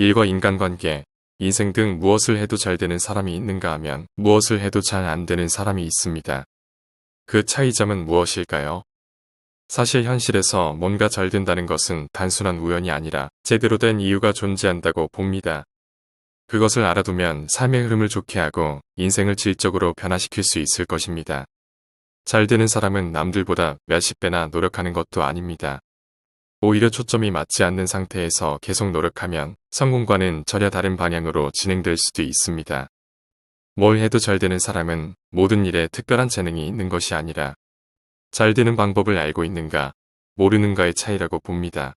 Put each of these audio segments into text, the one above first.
일과 인간관계, 인생 등 무엇을 해도 잘 되는 사람이 있는가 하면 무엇을 해도 잘 안 되는 사람이 있습니다. 그 차이점은 무엇일까요? 사실 현실에서 뭔가 잘 된다는 것은 단순한 우연이 아니라 제대로 된 이유가 존재한다고 봅니다. 그것을 알아두면 삶의 흐름을 좋게 하고 인생을 질적으로 변화시킬 수 있을 것입니다. 잘 되는 사람은 남들보다 몇십 배나 노력하는 것도 아닙니다. 오히려 초점이 맞지 않는 상태에서 계속 노력하면 성공과는 전혀 다른 방향으로 진행될 수도 있습니다. 뭘 해도 잘 되는 사람은 모든 일에 특별한 재능이 있는 것이 아니라 잘 되는 방법을 알고 있는가, 모르는가의 차이라고 봅니다.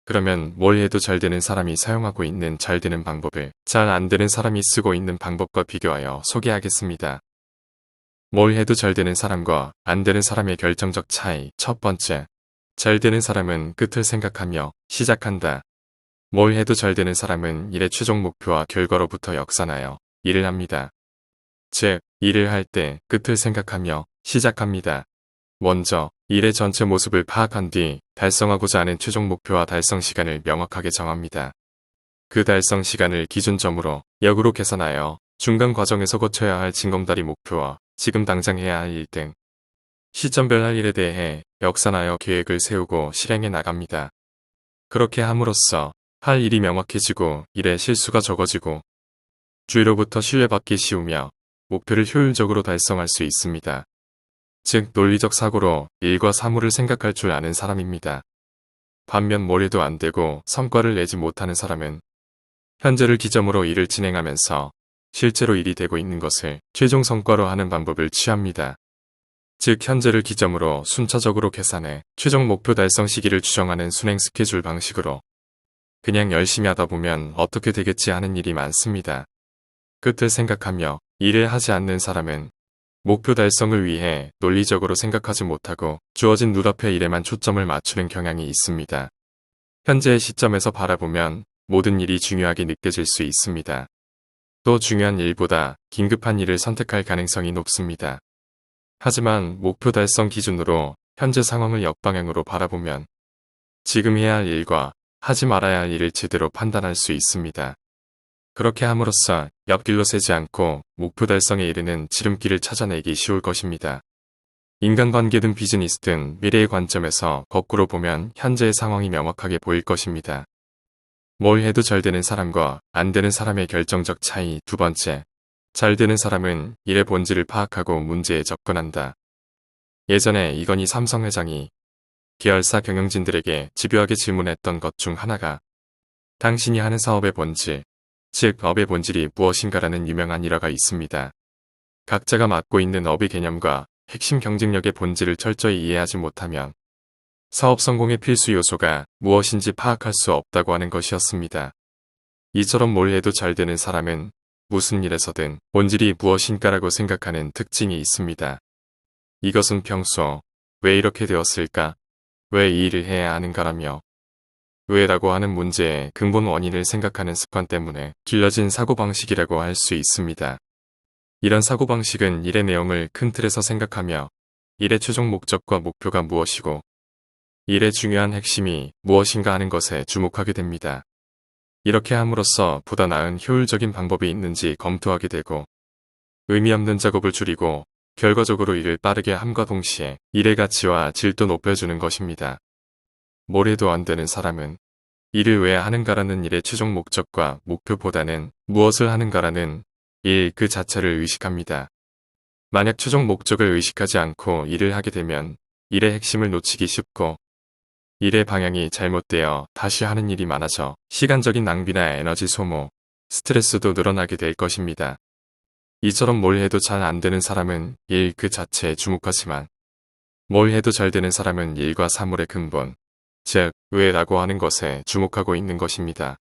그러면 뭘 해도 잘 되는 사람이 사용하고 있는 잘 되는 방법을 잘 안 되는 사람이 쓰고 있는 방법과 비교하여 소개하겠습니다. 뭘 해도 잘 되는 사람과 안 되는 사람의 결정적 차이. 첫 번째, 잘 되는 사람은 끝을 생각하며 시작한다. 뭘 해도 잘 되는 사람은 일의 최종 목표와 결과로부터 역산하여 일을 합니다. 즉, 일을 할 때 끝을 생각하며 시작합니다. 먼저 일의 전체 모습을 파악한 뒤 달성하고자 하는 최종 목표와 달성 시간을 명확하게 정합니다. 그 달성 시간을 기준점으로 역으로 계산하여 중간 과정에서 거쳐야 할 징검다리 목표와 지금 당장 해야 할 일 등 시점별 할 일에 대해 역산하여 계획을 세우고 실행해 나갑니다. 그렇게 함으로써 할 일이 명확해지고 일의 실수가 적어지고 주위로부터 신뢰받기 쉬우며 목표를 효율적으로 달성할 수 있습니다. 즉 논리적 사고로 일과 사물을 생각할 줄 아는 사람입니다. 반면 뭘 해도 안 되고 성과를 내지 못하는 사람은 현재를 기점으로 일을 진행하면서 실제로 일이 되고 있는 것을 최종 성과로 하는 방법을 취합니다. 즉 현재를 기점으로 순차적으로 계산해 최종 목표 달성 시기를 추정하는 순행 스케줄 방식으로 그냥 열심히 하다 보면 어떻게 되겠지 하는 일이 많습니다. 끝을 생각하며 일을 하지 않는 사람은 목표 달성을 위해 논리적으로 생각하지 못하고 주어진 눈앞의 일에만 초점을 맞추는 경향이 있습니다. 현재의 시점에서 바라보면 모든 일이 중요하게 느껴질 수 있습니다. 또 중요한 일보다 긴급한 일을 선택할 가능성이 높습니다. 하지만 목표 달성 기준으로 현재 상황을 역방향으로 바라보면 지금 해야 할 일과 하지 말아야 할 일을 제대로 판단할 수 있습니다. 그렇게 함으로써 옆길로 새지 않고 목표 달성에 이르는 지름길을 찾아내기 쉬울 것입니다. 인간관계든 비즈니스든 미래의 관점에서 거꾸로 보면 현재의 상황이 명확하게 보일 것입니다. 뭘 해도 잘 되는 사람과 안 되는 사람의 결정적 차이. 두 번째, 잘 되는 사람은 일의 본질을 파악하고 문제에 접근한다. 예전에 이건희 삼성 회장이 계열사 경영진들에게 집요하게 질문했던 것 중 하나가 당신이 하는 사업의 본질, 즉 업의 본질이 무엇인가라는 유명한 일화가 있습니다. 각자가 맡고 있는 업의 개념과 핵심 경쟁력의 본질을 철저히 이해하지 못하면 사업 성공의 필수 요소가 무엇인지 파악할 수 없다고 하는 것이었습니다. 이처럼 뭘 해도 잘 되는 사람은 무슨 일에서든 본질이 무엇인가라고 생각하는 특징이 있습니다. 이것은 평소 왜 이렇게 되었을까? 왜 이 일을 해야 하는가라며 왜라고 하는 문제의 근본 원인을 생각하는 습관 때문에 길러진 사고방식이라고 할 수 있습니다. 이런 사고방식은 일의 내용을 큰 틀에서 생각하며 일의 최종 목적과 목표가 무엇이고 일의 중요한 핵심이 무엇인가 하는 것에 주목하게 됩니다. 이렇게 함으로써 보다 나은 효율적인 방법이 있는지 검토하게 되고 의미 없는 작업을 줄이고 결과적으로 일을 빠르게 함과 동시에 일의 가치와 질도 높여주는 것입니다. 뭘 해도 안 되는 사람은 일을 왜 하는가라는 일의 최종 목적과 목표보다는 무엇을 하는가라는 일 그 자체를 의식합니다. 만약 최종 목적을 의식하지 않고 일을 하게 되면 일의 핵심을 놓치기 쉽고 일의 방향이 잘못되어 다시 하는 일이 많아져 시간적인 낭비나 에너지 소모, 스트레스도 늘어나게 될 것입니다. 이처럼 뭘 해도 잘 안 되는 사람은 일 그 자체에 주목하지만 뭘 해도 잘 되는 사람은 일과 사물의 근본, 즉 왜라고 하는 것에 주목하고 있는 것입니다.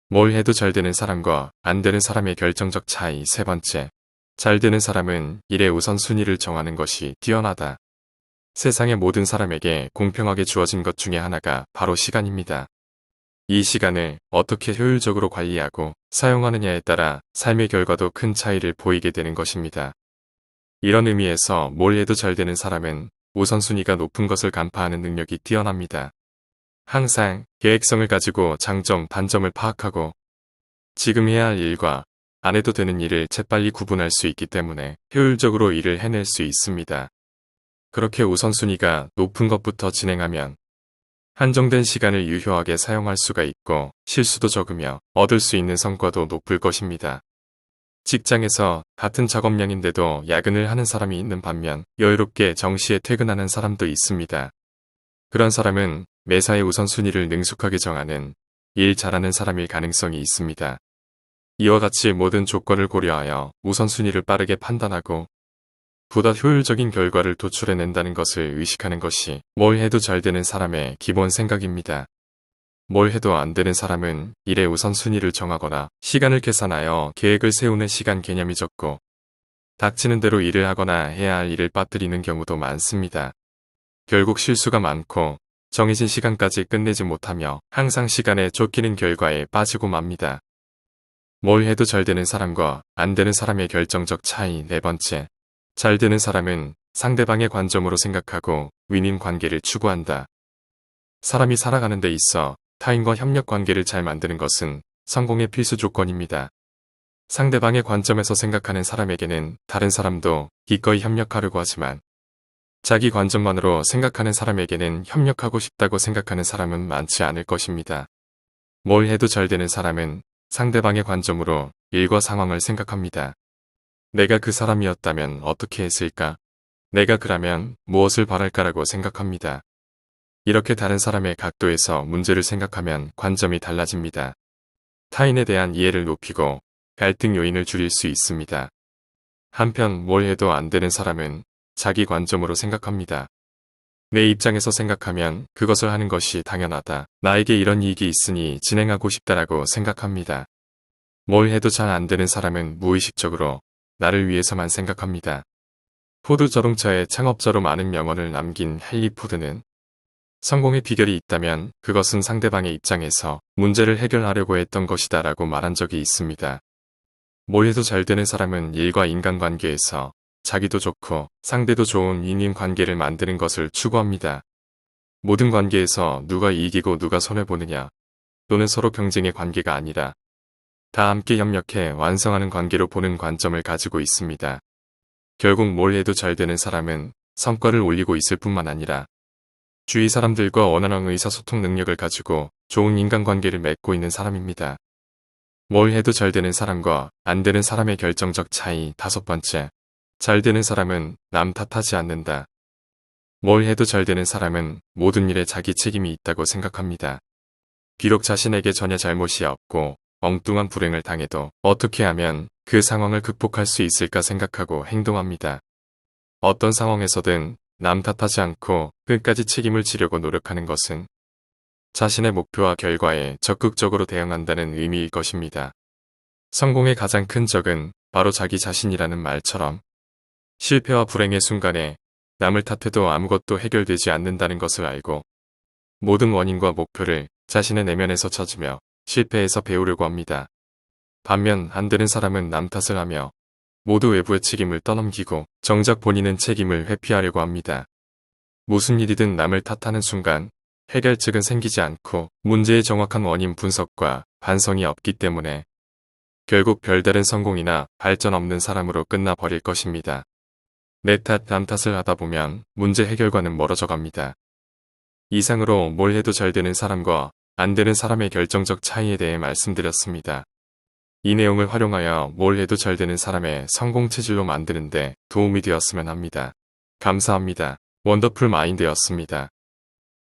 뭘 해도 잘 되는 사람과 안 되는 사람의 결정적 차이. 세 번째, 잘 되는 사람은 일의 우선순위를 정하는 것이 뛰어나다. 세상의 모든 사람에게 공평하게 주어진 것 중에 하나가 바로 시간입니다. 이 시간을 어떻게 효율적으로 관리하고 사용하느냐에 따라 삶의 결과도 큰 차이를 보이게 되는 것입니다. 이런 의미에서 뭘 해도 잘 되는 사람은 우선순위가 높은 것을 간파하는 능력이 뛰어납니다. 항상 계획성을 가지고 장점, 단점을 파악하고 지금 해야 할 일과 안 해도 되는 일을 재빨리 구분할 수 있기 때문에 효율적으로 일을 해낼 수 있습니다. 그렇게 우선순위가 높은 것부터 진행하면 한정된 시간을 유효하게 사용할 수가 있고 실수도 적으며 얻을 수 있는 성과도 높을 것입니다. 직장에서 같은 작업량인데도 야근을 하는 사람이 있는 반면 여유롭게 정시에 퇴근하는 사람도 있습니다. 그런 사람은 매사의 우선순위를 능숙하게 정하는 일 잘하는 사람일 가능성이 있습니다. 이와 같이 모든 조건을 고려하여 우선순위를 빠르게 판단하고 보다 효율적인 결과를 도출해낸다는 것을 의식하는 것이 뭘 해도 잘 되는 사람의 기본 생각입니다. 뭘 해도 안 되는 사람은 일의 우선순위를 정하거나 시간을 계산하여 계획을 세우는 시간 개념이 적고 닥치는 대로 일을 하거나 해야 할 일을 빠뜨리는 경우도 많습니다. 결국 실수가 많고 정해진 시간까지 끝내지 못하며 항상 시간에 쫓기는 결과에 빠지고 맙니다. 뭘 해도 잘 되는 사람과 안 되는 사람의 결정적 차이. 네 번째, 잘 되는 사람은 상대방의 관점으로 생각하고 윈윈 관계를 추구한다. 사람이 살아가는 데 있어 타인과 협력 관계를 잘 만드는 것은 성공의 필수 조건입니다. 상대방의 관점에서 생각하는 사람에게는 다른 사람도 기꺼이 협력하려고 하지만 자기 관점만으로 생각하는 사람에게는 협력하고 싶다고 생각하는 사람은 많지 않을 것입니다. 뭘 해도 잘 되는 사람은 상대방의 관점으로 일과 상황을 생각합니다. 내가 그 사람이었다면 어떻게 했을까? 내가 그라면 무엇을 바랄까라고 생각합니다. 이렇게 다른 사람의 각도에서 문제를 생각하면 관점이 달라집니다. 타인에 대한 이해를 높이고 갈등 요인을 줄일 수 있습니다. 한편 뭘 해도 안 되는 사람은 자기 관점으로 생각합니다. 내 입장에서 생각하면 그것을 하는 것이 당연하다. 나에게 이런 이익이 있으니 진행하고 싶다라고 생각합니다. 뭘 해도 잘 안 되는 사람은 무의식적으로 나를 위해서만 생각합니다. 포드 자동차의 창업자로 많은 명언을 남긴 헨리 포드는 성공의 비결이 있다면 그것은 상대방의 입장에서 문제를 해결하려고 했던 것이다 라고 말한 적이 있습니다. 뭘 해도 잘 되는 사람은 일과 인간관계에서 자기도 좋고 상대도 좋은 윈윈 관계를 만드는 것을 추구합니다. 모든 관계에서 누가 이기고 누가 손해보느냐 또는 서로 경쟁의 관계가 아니라 다 함께 협력해 완성하는 관계로 보는 관점을 가지고 있습니다. 결국 뭘 해도 잘 되는 사람은 성과를 올리고 있을 뿐만 아니라 주위 사람들과 원활한 의사소통 능력을 가지고 좋은 인간관계를 맺고 있는 사람입니다. 뭘 해도 잘 되는 사람과 안 되는 사람의 결정적 차이. 다섯 번째, 잘 되는 사람은 남 탓하지 않는다. 뭘 해도 잘 되는 사람은 모든 일에 자기 책임이 있다고 생각합니다. 비록 자신에게 전혀 잘못이 없고 엉뚱한 불행을 당해도 어떻게 하면 그 상황을 극복할 수 있을까 생각하고 행동합니다. 어떤 상황에서든 남 탓하지 않고 끝까지 책임을 지려고 노력하는 것은 자신의 목표와 결과에 적극적으로 대응한다는 의미일 것입니다. 성공의 가장 큰 적은 바로 자기 자신이라는 말처럼 실패와 불행의 순간에 남을 탓해도 아무것도 해결되지 않는다는 것을 알고 모든 원인과 목표를 자신의 내면에서 찾으며 실패에서 배우려고 합니다. 반면 안 되는 사람은 남 탓을 하며 모두 외부의 책임을 떠넘기고 정작 본인은 책임을 회피하려고 합니다. 무슨 일이든 남을 탓하는 순간 해결책은 생기지 않고 문제의 정확한 원인 분석과 반성이 없기 때문에 결국 별다른 성공이나 발전 없는 사람으로 끝나버릴 것입니다. 내 탓, 남 탓을 하다 보면 문제 해결과는 멀어져 갑니다. 이상으로 뭘 해도 잘 되는 사람과 안 되는 사람의 결정적 차이에 대해 말씀드렸습니다. 이 내용을 활용하여 뭘 해도 잘 되는 사람의 성공 체질로 만드는데 도움이 되었으면 합니다. 감사합니다. 원더풀 마인드였습니다.